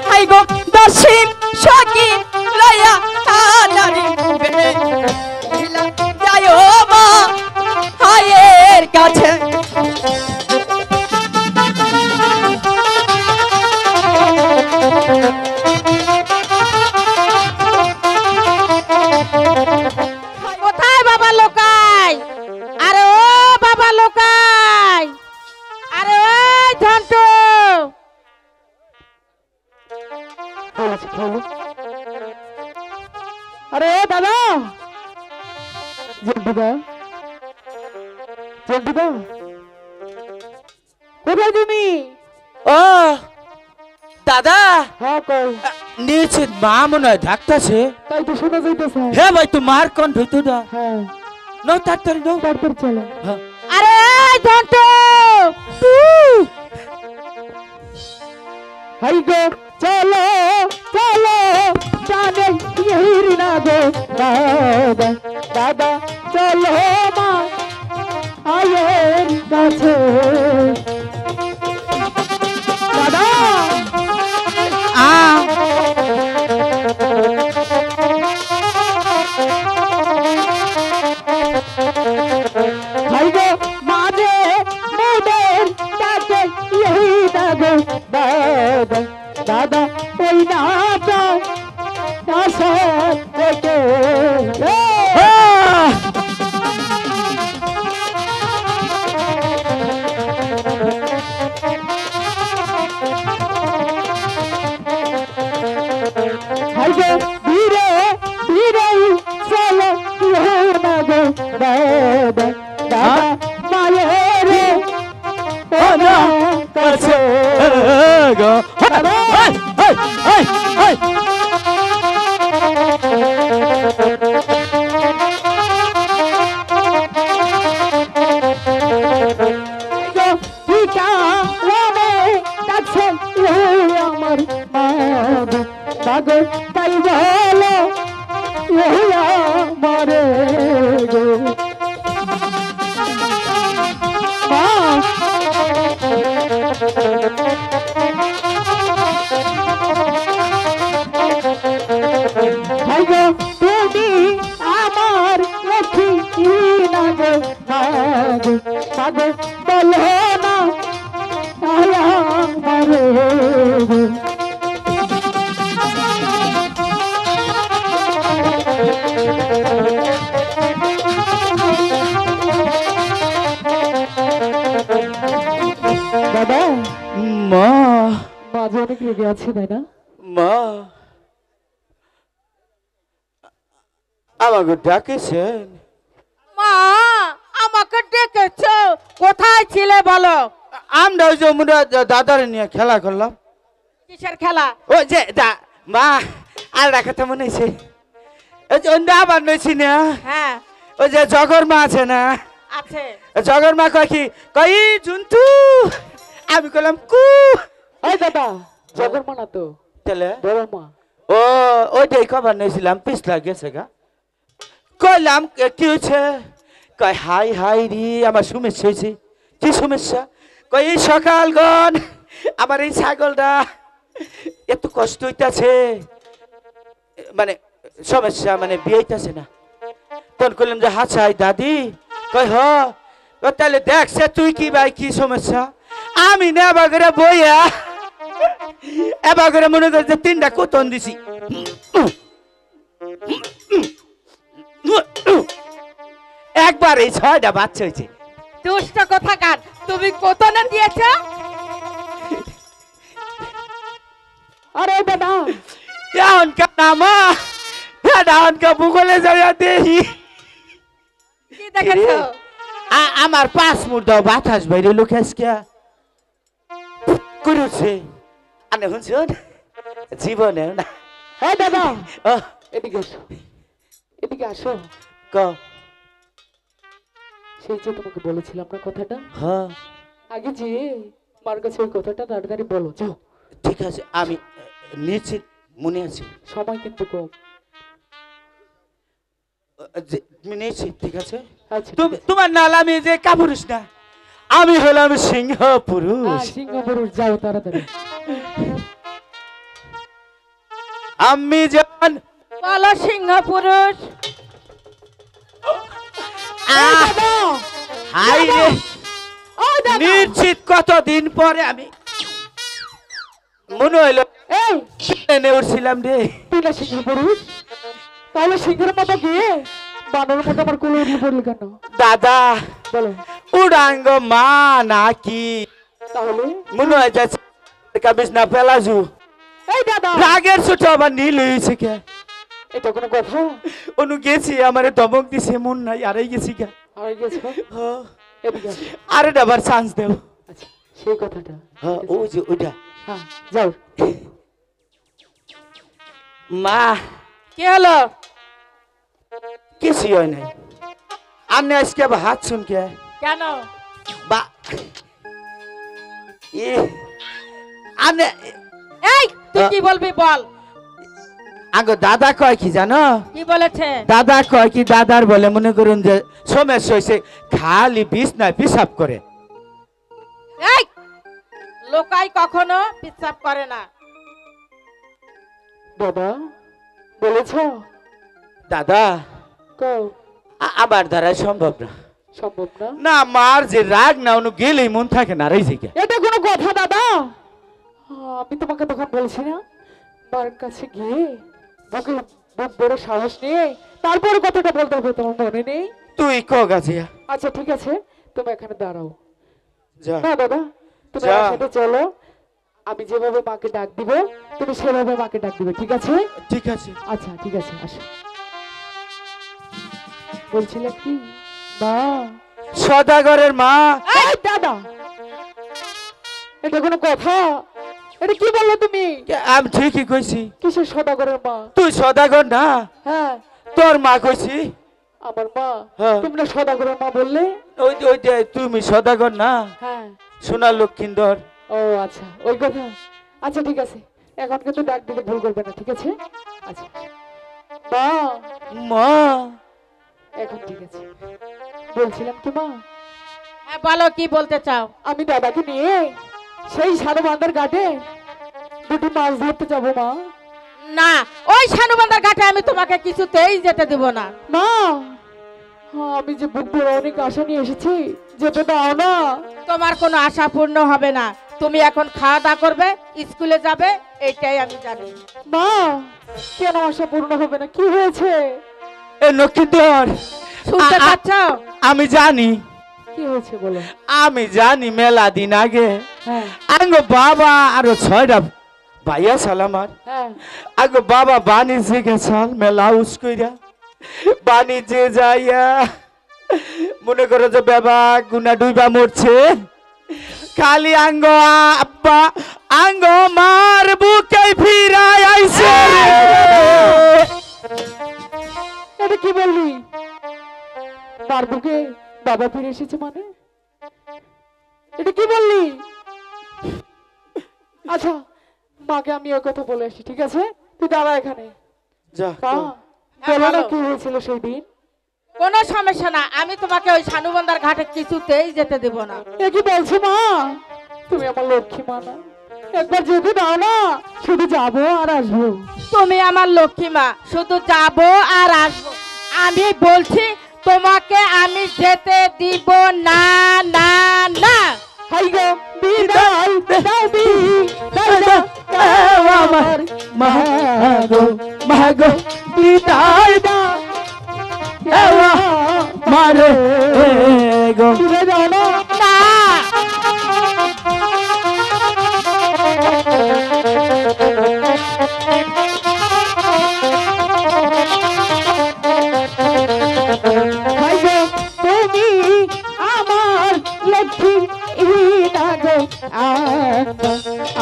High গো দশিম সখী লয়া নারী বেড়ে যায় মা হায়ের কাছে কোথায় বাবা লোকাই? আরে ও বাবা লোকাই, আরে ওই ঝন্টু। আরে দাদা, জন্টুদা, জন্টুদা, কোথায় তুমি? ও দাদা, হ্যাঁ কই, নিচে মা মনে হয় ডাকতেছে। তাই তো শোনা যাইতেছে। হ্যাঁ ভাই, তোমার কণ্ঠ তো দা। হ্যাঁ, নাও তাড়াতাড়ি নাও। তারপর চলো। হ্যাঁ। আরে ওই ঝন্টু। হাই গো চলো চলো জানে হির না গো দাদা, দাদা চলো মা আয়ের কাছে। দাদা হাই গো মাঝে মোদের ডাকে ইহি না গো দাদা, দাদা ওই না আশা থেকে হাই গো ধীরে ধীরে চলো ইহি না গো দাদা, দাদা মায়ের কাছে। আমার পাগল তাই বলো মারে গো তুমি আমার লক্ষ্মী না গো পাগল বলো না মারে গো। দাদা, মা, মাঝে অনেক রেগে আছে তাই না? মা আমাকে ডাকেছেন? মা আমাকে ডেকেছো? কোথায় ছিলে বলো? আমরা ওই যে দাদার নিয়ে খেলা করলাম। কিসের খেলা? ওই যে মা, আর রাখাতে মনে হয়েছে ওই যে অন্য আবার নইছি না। হ্যাঁ ওই যে জগর মা আছে না, আছে। জগর মা কয় কি কই জুন্তু, আমি কইলাম কু। এই দাদা, জগর মানা তো তাহলে বড় মা। ও ওইটাই খবর নিয়েছিলাম, পিছলা গেছে গা। কইলাম কি হয়েছে? কয় হাই হাই রে, আমার সমস্যা হয়েছে। কি সমস্যা? কই এই সকালগণ আমার এই ছাগলটা এত কষ্ট হইতাছে, মানে সমস্যা মানে বিয়েইতাছে না। তখন কইলাম যে হাসাই দাদি। কই হ। তাহলে দেখছে তুই কি ভাই কি সমস্যা? আমি না এবার করে বইয়া এবার করে মনে করি যে 3টা কোতন দিছি। একবার এই 6টা বাচ্চা হয়েছে। দুষ্ট কোথাকার, তুমি কত না দিয়েছ? আরে দাদা, এখনকার নামা এখনকার ভূগোলে যাইয়া দেখি কি দেখেছো? আমার 5 মুর্দা বাতাস বাইরে লোকে আজকে করেছে। আনে শুনছুন জীবনে না। এই দাদা, ও এদিকে আসো, এদিকে আসো। ক সেই যে তোমাকে বলেছিলাম না কথাটা, হ্যাঁ আগে যে মার কাছে ওই কথাটা তাড়াতাড়ি বলো। যাও। ঠিক আছে, আমি নিশ্চিত মনে আছে। সময় কিন্তু কম। নিশ্চিত ঠিক আছে। আচ্ছা, তোমার নাল আমি যে কাপুরুষ না, আমি হলাম সিংহ পুরুষ সিংহ পুরুষ, যাও তাড়াতাড়ি। আমি জান বলো সিংহ পুরুষ। হাই রে নিশ্চিত কতদিন পরে আমি মনে হইলো এই এনে উঠছিলাম রে। তুই না সিংহ পুরুষ, তাহলে সিংহের মতো গিয়ে বানর মতো আমার কোলে উঠে পড়লি কেন? দাদা বলো। উড়াঙ্গ মা নাকি তাহলে মনে হয় যাচ্ছে কাবিস না পেলাজু এই দাদা, রাগের ছোট আবার নীল হয়েছে কে? এটা কোনো কথা? অনু গেছি আমারে ধমক দিছে মন নাই আরাই গেছি কে? হয়ে গেছে। এদিকে আসো। আরে আবার চান্স দেও। আচ্ছা, সেই কথাটা। হ্যাঁ ও যে ওইটা হ্যাঁ, যাও। মা কি হলো? কিছু হয় নাই। আন্নে আজকে আবার হাত শুনকে কেন? বা এ আন্নে এই তুই কি বলবি বল। আগে দাদা কয় কি জানো? কি বলেছে? দাদা কয় কি দাদার বলে মনে করুন যে সমস্যা হয়েছে খালি বিছনায় পিসাব করে। এই লোকাই কখনো পিচ্ছাপ করে না। দাদা বলেছ? দাদা কও। আবার দ্বারা সম্ভব না। সম্ভব না? না মার যে রাগ না অনু গেলেই মন থাকে না রয়েছে কে? এটা কোনো কথা দাদা? আমি তোমাকে তখন বলছি না মার কাছে গিয়ে বুকে বুক বড় সাহস নিয়ে তারপরে কথাটা বলতে হবে, তোমার মনে নেই? তুই ক গাছিয়া আচ্ছা ঠিক আছে, তুমি এখানে দাঁড়াও। যা না দাদা, তুমি যা। আমার সাথে চলো। আমি যেভাবে মাকে ডাক দিব তুমি সেভাবে মাকে ডাক দিবে, ঠিক আছে? ঠিক আছে। আচ্ছা ঠিক আছে, আসো। বলছিলাম কি মা? সদাগরের মা। এই দাদা, এটা কোনো কথা? এটা কি বললে তুমি? আমি ঠিকই কইছি। কিসের সদাগরের মা? তুই সদাগর না, হ্যাঁ তোর মা কইছি। আমার মা। হ্যাঁ। তুমি না সদাগরের মা বললে? ওই যে তুমি সদাগর না, হ্যাঁ। সোনা লক্ষিন্দর। ও আচ্ছা, ওই কথা। আচ্ছা ঠিক আছে, এখন কিন্তু ডাক দিতে ভুল করবে না, ঠিক আছে? আচ্ছা মা। মা এখন ঠিক আছে। বলছিলাম কি মা, হ্যাঁ বলো কি বলতে চাও? আমি দাদাকে নিয়ে সেই সাধু বান্দার ঘাটে দুটো মাছ ধরতে যাবো মা। না, ওই শানুবান্দার ঘাটে আমি তোমাকে কিছুতেই যেতে দিব না। মা, আমি যে বুক ভরে অনেক আশা নিয়ে এসেছি, যেতে দাও না। তোমার কোনো আশা পূর্ণ হবে না। তুমি এখন খাওয়া দাওয়া করবে, স্কুলে যাবে, এইটাই আমি জানি। মা, কেন আশা পূর্ণ হবে না? কি হয়েছে? এ লক্ষিন্দর শুনতে পাচ্ছ? আমি জানি, কি হয়েছে বলো। আমি জানি মেলা দিন আগে হ্যাঁ আঙ্গ বাবা আরো 6টা ভাইয়া সালামার হ্যাঁ আঙ্গ বাবা বাণিজ্যে গেছাল মেলা উস্কইরা বাণিজ্যে যাইয়া মনে করো যে বাবা গুনা ডুইবা মরছে, খালি আঙ্গ আব্বা আঙ্গ মার বুকে ফিরাই আইছে রে। এটা কি বললি? তার বুকে বাবা ফিরে এসেছে মানে? এটা কি বললি? আচ্ছা মাকে আমি ওই কথা বলে আসি, ঠিক আছে? তুই দাঁড়া এখানে। যা মা, হ্যাঁ, বলো না বলো। কি হয়েছিল সেই দিন? কোনো সমস্যা না, আমি তোমাকে ওই শানুবান্দার ঘাটে কিছুতেই যেতে দেব না। এ কি বলছো মা? তুমি আমার লক্ষ্মী মা না? একবার যেতে দাও না, শুধু যাবো আর আসবো। তুমি আমার লক্ষ্মী মা, শুধু যাবো আর আসবো। আমি বলছি তোমাকে আমি যেতে দিব না না না। হাই গো বিদায় দাও বিদায় দাও আমার মাগো মাগো বিদায় দাও মারে গো বিদায় দাও না। না হাই গো তুমি আমার লক্ষ্মী না গো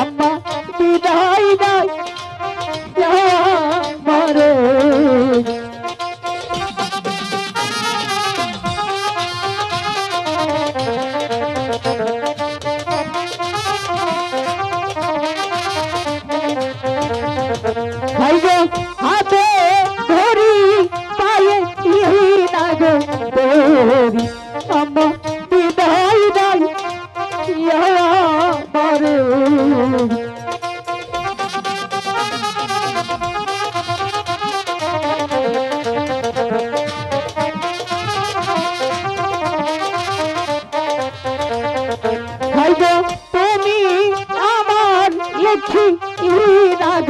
আম্মা বিদায় দাও মারে। ভাই গো হাতে ধরি পায়ে না গো ধরি আম্মা বিদায় দাও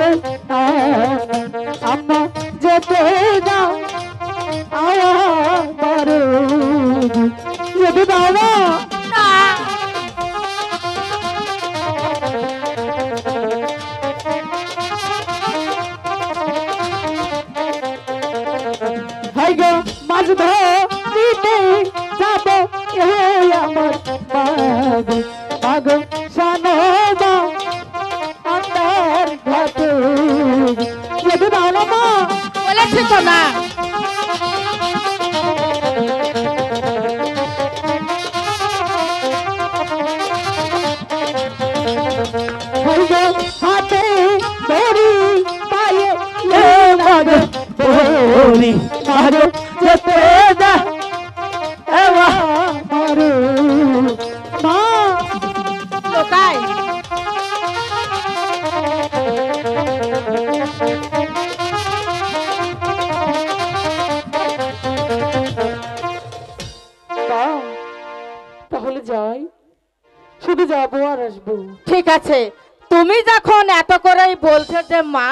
হবে না আম্মা যেতে দাও আমার যেতে দাও না না হাই গো মাছ ধরিতে যাব এই আমার মাগো মাগো সানো দাও আন্দার ঘাটে যেতে দাও না মা বলেছি তো না হাই গো হাতে ধরি পায়ে এ মাগো ধরি মাগো যেতে দাও আমার মা লোকাই দাও, তাহলে যাই শুধু যাবো আর আসবো ঠিক আছে তুমি যখন এত করেই বলছো যে মা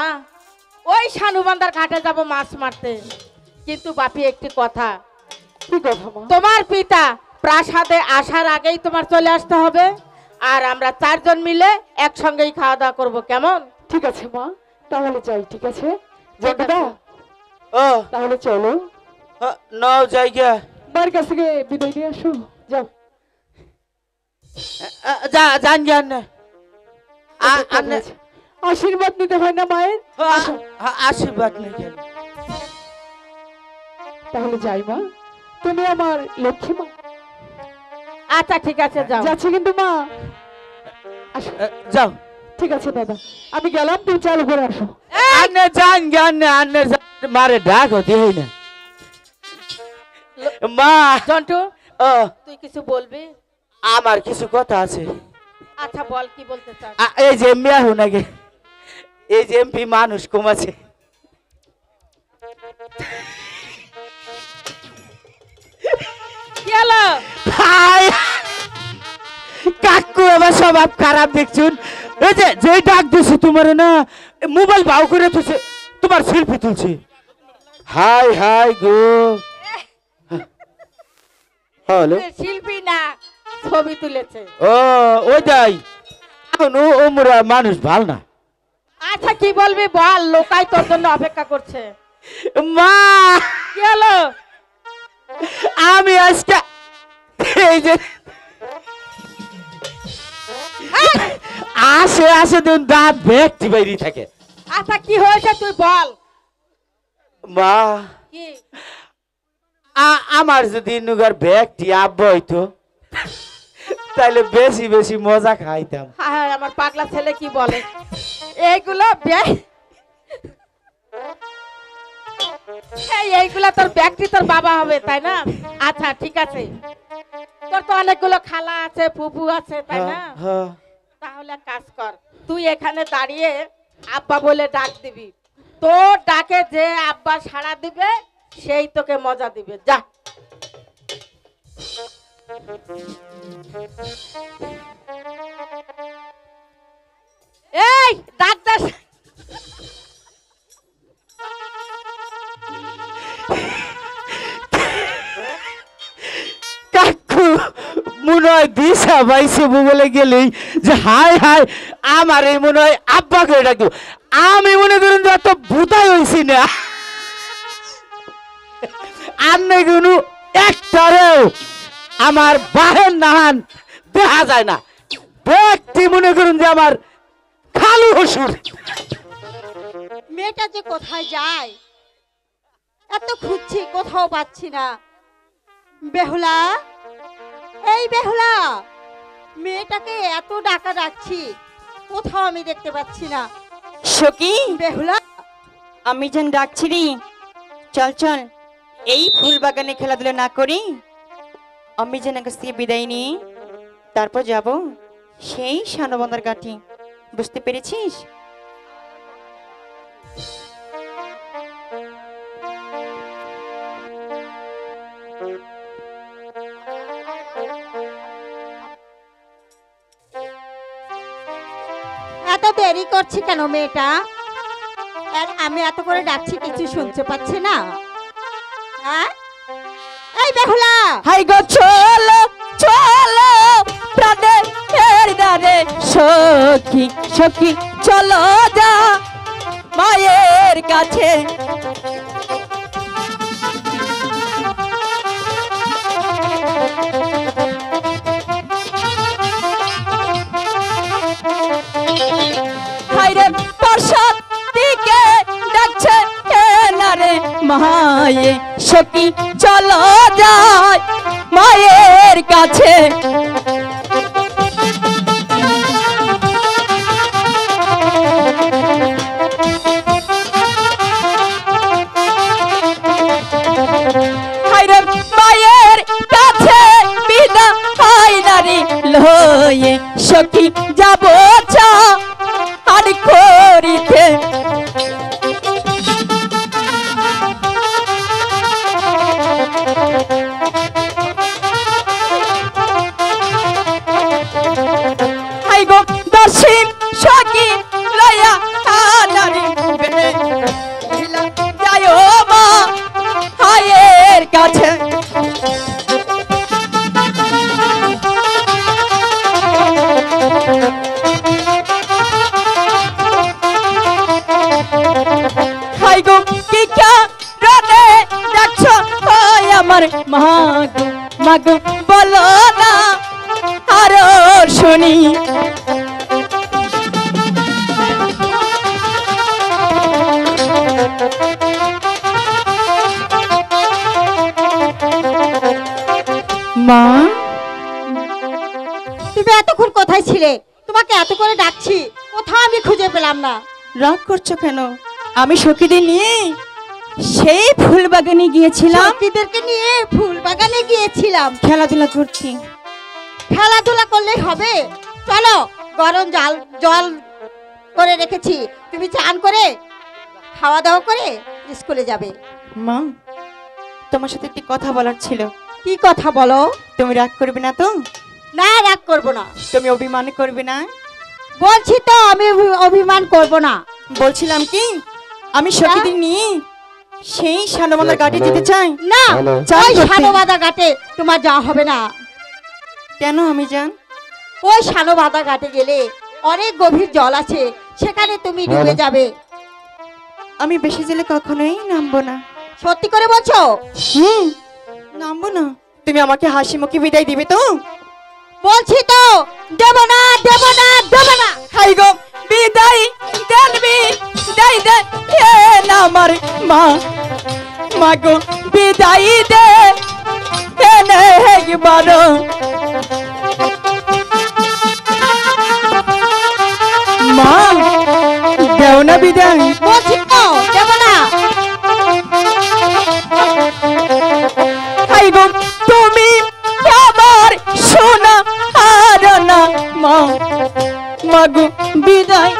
ওই শানুবান্দার ঘাটে যাব মাছ মারতে কিন্তু বাপি একটি কথা কি কথা মা তোমার পিতা প্রাসাদে আসার আগেই তোমার চলে আসতে হবে আর আমরা চারজন মিলে একসঙ্গেই খাওয়া দাওয়া করবো কেমন ঠিক আছে মা তাহলে যাই ঠিক আছে জগদা ও তাহলে চলো নাও জায়গা মার কাছ থেকে বিদায় নিয়ে আসো যাও জান জান আশীর্বাদ নিতে হয় না মায়ের আসো। আশীর্বাদ নেই কেন তাহলে যাই মা তুমি আমার লক্ষ্মী মা আচ্ছা ঠিক আছে যাও যাচ্ছি কিন্তু মা আসো যাও ঠিক আছে দাদা আমি গেলাম তুমি চালু করে আসো আন্নে জান জ্ঞান আন্নে মারে ডাক হতে হয় না মা জন্টু ও তুই কিছু বলবি আমার কিছু কথা আছে আচ্ছা বল কি বলতে চাস এই যে মেয়া হো নাকি এই যে এমপি মানুষ কমাছে কি হলো হাই কাকু এবার স্বভাব খারাপ দেখছুন এই যে যে ডাক দিছে তোমার না মোবাইল বাউ করে তুলছে তোমার সেলফি তুলছে হাই হাই গো হ্যালো শিল্পী না ছবি তুলেছে ও ওইটাই এখন ও মোরা মানুষ ভাল না আচ্ছা কি বলবি বল লোকাই তোর জন্য অপেক্ষা করছে মা কি হলো আমি আজকে এই যে আসে আসে দিন দাঁত ভেটটি বাইরে থাকে আচ্ছা কি হয়েছে তুই বল মা কি আমার যদি নুগার ব্যাগটি আব্বা হইতো তাহলে বেশি বেশি মজা খাইতাম হ্যাঁ আমার পাগলা ছেলে কি বলে এইগুলো এইগুলা তোর ব্যক্তি তোর বাবা হবে তাই না আচ্ছা ঠিক আছে তোর তো অনেকগুলো খালা আছে ফুফু আছে তাই না হ্যাঁ তাহলে এক কাজ কর তুই এখানে দাঁড়িয়ে আব্বা বলে ডাক দিবি তোর ডাকে যে আব্বা সাড়া দিবে সেই তোকে মজা দিবে যা এই ডাক্তার কাকু মনে হয় দিশা পাইছে বলে গেলেই যে হাই হাই আমার এই মনে হয় আব্বা করে ডাকতো আমি মনে করেন যে এত ভূতাই হয়েছি না আন্নে কোনো একটারেও আমার বাহের নাহান দেখা যায় না ব্যক্তি মনে করুন যে আমার খালু হসুর মেয়েটা যে কোথায় যায় এত খুঁজছি কোথাও পাচ্ছি না বেহুলা এই বেহুলা মেয়েটাকে এত ডাকা ডাকছি কোথাও আমি দেখতে পাচ্ছি না সখী বেহুলা আমি যেন ডাকছি রে চল চল এই ফুল বাগানে খেলাধুলা না করি আমি যেন কাছ থেকে বিদায় নিই তারপর যাব সেই শানবন্দার ঘাটে বুঝতে পেরেছিস এত দেরি করছি কেন মেয়েটা আর আমি এত করে ডাকছি কিছু শুনতে পাচ্ছি না? হ্যাঁ, এই বেহুলা, হাই গো চলো চলো প্রাণের দারে সখী সখী চলো যা মায়ের কাছে। হাইরে পার্শ্বদ দিকে ডাকছে নারে মায়ে সখী চলো যায় মায়ের কাছে। হাইরে মায়ের কাছে বিদা হয় নারী লয়ে সখী যাব চা আর করিতে। হাই গো দশিম সখী লয়া নারী যায় মা হায়ের কাছে। হাই গো কি কারণে ডাকছো ওই আমার মাগো মাগো বলো না আরো শুনি। মা তুমি এতক্ষণ কোথায় ছিলে? তোমাকে এত করে ডাকছি, কোথাও আমি খুঁজে পেলাম না। রাগ করছো কেন? আমি সখীদের নিয়ে সেই ফুল বাগানে গিয়েছিলাম, সখীদেরকে নিয়ে ফুল বাগানে গিয়েছিলাম। খেলাধুলা করছি। খেলাধুলা করলেই হবে? চলো, গরম জল জল করে রেখেছি, তুমি চান করে খাওয়া দাওয়া করে স্কুলে যাবে। মা তোমার সাথে একটি কথা বলার ছিল। কি কথা বলো? তুমি রাগ করবে না তো? না, রাগ করবো না। তুমি অভিমান করবে না? বলছি তো আমি অভিমান করব না। বলছিলাম কি আমি সখীদের নিয়ে সেই সানমালার ঘাটে যেতে চাই। না, চান ওই করতে। সানোবাদা ঘাটে তোমার যাওয়া হবে না। কেন আমি জান? ওই সানোবাদা ঘাটে গেলে অনেক গভীর জল আছে, সেখানে তুমি ডুবে যাবে। আমি বেশি জেলে কখনোই নামবো না। সত্যি করে বলছো? নামবো না। তুমি আমাকে হাসি মুখে বিদায় দিবে তো? বলছি তো, দেব না দেব না দেব না। হাই গো বিদায় দেনবি বিদায় দে হে না আমার মা মাগো বিদায় দে এনে একবার। মা দেও না বিদায়। বলছি তো, দেব না। হাই গো তুমি আমার সোনা আর না মা মাগো বিদায়।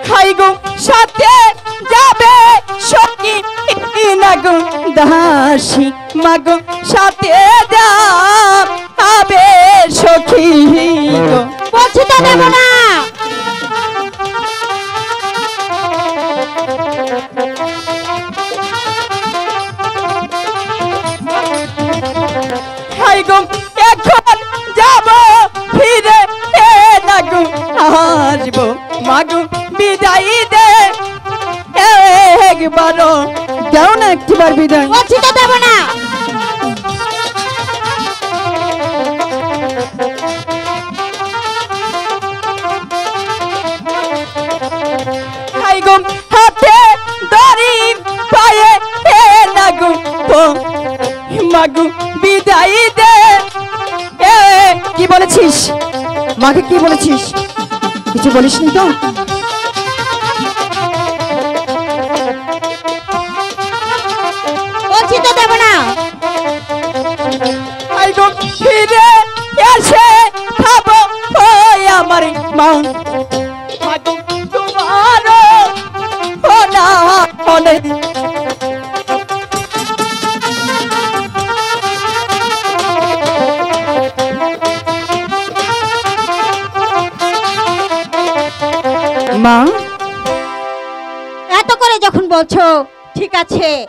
হাই গো সাথে যাবে সখী না গো দাসী মাগো সাথে যাবে সখী গো। বলছি তো, দেব না। হাই গো এখন যাব ফিরে না গো আসবো মাগো বিদায় দে একবার। যাও না একটিবার বিদায়। বলছি তো, দেব না। হাই গো হাতে দড়ি পায়ে না গো মাগো বিদায় দে। কি বলেছিস মাকে? কি বলেছিস? কিছু বলিসনি তো? বলছি তো, দেব না। হাই গো ফিরে এসে খাবো ওই আমার মা মাগো তোমার ও না মা এত করে যখন বলছো ঠিক আছে